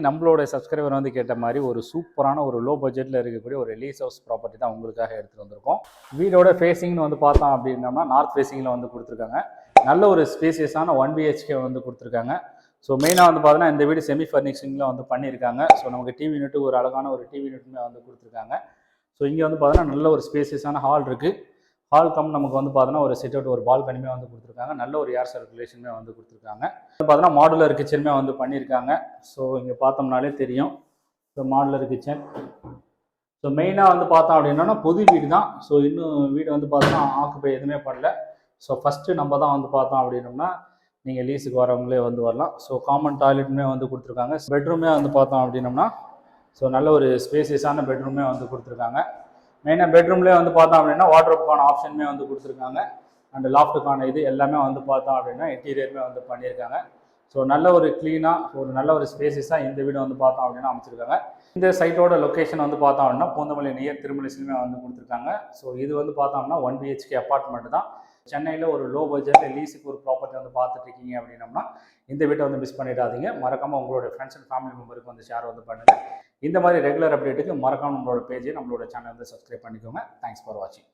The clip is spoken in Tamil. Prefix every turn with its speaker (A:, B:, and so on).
A: நம்மளோட சப்ஸ்கிரைபர் வந்து கேட்ட மாதிரி ஒரு சூப்பரான ஒரு லோ பட்ஜெட்டில் இருக்கக்கூடிய ஒரு லீஸ் ஹவுஸ் ப்ராப்பர்ட்டி தான் உங்களுக்காக எடுத்துகிட்டு வந்திருக்கோம். வீடோட ஃபேஸிங்னு வந்து பார்த்தோம் அப்படின்னோம்னா நார்த் ஃபேஸிங்கில் வந்து கொடுத்துருக்காங்க. நல்ல ஒரு ஸ்பேசியஸான 1 BHK வந்து கொடுத்துருக்காங்க. ஸோ மெயினாக வந்து பார்த்தீங்கன்னா இந்த வீடு செமி ஃபர்னிஷிங்கில் வந்து பண்ணியிருக்காங்க. ஸோ நமக்கு டிவி யூனிட் ஒரு அழகான ஒரு டிவி யூனிட்டுமே வந்து கொடுத்துருக்காங்க. ஸோ இங்கே வந்து பார்த்தீங்கன்னா நல்ல ஒரு ஸ்பேசியஸான ஹால் இருக்குது. ஹால் கம் நமக்கு வந்து பார்த்தீங்கன்னா ஒரு சிட் அவுட் ஒரு பால்கனிமே வந்து கொடுத்துருக்காங்க. நல்ல ஒரு ஏர் சர்க்குலேஷனுமே வந்து கொடுத்துருக்காங்க. பார்த்தீங்கன்னா மாடுலர் கிச்சனுமே வந்து பண்ணியிருக்காங்க. ஸோ இங்கே பார்த்தோம்னாலே தெரியும். So modular kitchen. ஸோ மெயினாக வந்து பார்த்தோம் அப்படின்னா புது வீடு தான். ஸோ இன்னும் வீடு வந்து பார்த்தோன்னா ஆக்குப்பை எதுவுமே பண்ணல. ஸோ ஃபஸ்ட்டு நம்ம தான் வந்து பார்த்தோம் அப்படின்னோம்னா நீங்கள் லீஸுக்கு வரவங்களே வந்து வரலாம். ஸோ காமன் டாய்லெட்டுமே வந்து கொடுத்துருக்காங்க. பெட்ரூமே வந்து பார்த்தோம் அப்படின்னோம்னா ஸோ நல்ல ஒரு ஸ்பேசியஸான பெட்ரூமே வந்து கொடுத்துருக்காங்க. மெயினாக பெட்ரூம்லேயே வந்து பார்த்தோம் அப்படின்னா வாட்ரோப்புக்கான ஆப்ஷனுமே வந்து கொடுத்துருக்காங்க. அண்ட் லாஃப்ட்டுக்கான இது எல்லாமே வந்து பார்த்தோம் அப்படின்னா இன்டீரியருமே வந்து பண்ணியிருக்காங்க. ஸோ நல்ல ஒரு க்ளீனாக ஒரு நல்ல ஒரு ஸ்பேசிஸாக இந்த வீடு வந்து பார்த்தோம் அப்படின்னா அமைச்சிருக்காங்க. இந்த சைட்டோட லொக்கேஷன் வந்து பார்த்தோம் அப்படின்னா பூந்தமல்லி நியர் திருமலைசிலுமே வந்து கொடுத்துருக்காங்க. ஸோ இது வந்து பார்த்தோம்னா 1 BHK அப்பார்ட்மெண்ட் தான். சென்னையில் ஒரு லோ பட்ஜெட்டில் லீஸுக்கு ஒரு ப்ராப்பர்ட்டி வந்து பார்த்துட்டு இருக்கீங்க அப்படின்னோம்னா இந்த வீட்டை வந்து மிஸ் பண்ணிடாதீங்க. மறக்காமல் உங்களோட ஃப்ரெண்ட்ஸ் அண்ட் ஃபேமிலி மெம்பருக்கு வந்து ஷேர் வந்து பண்ணுங்கள். இந்த மாதிரி ரெகுலர் அப்டேட்டுக்கு மறக்காமல் நம்மளோட பேஜை நம்மளோட சேனல் வந்து சப்ஸ்கிரைப் பண்ணிக்கோங்க. தேங்க்ஸ் ஃபார் வாட்சிங்.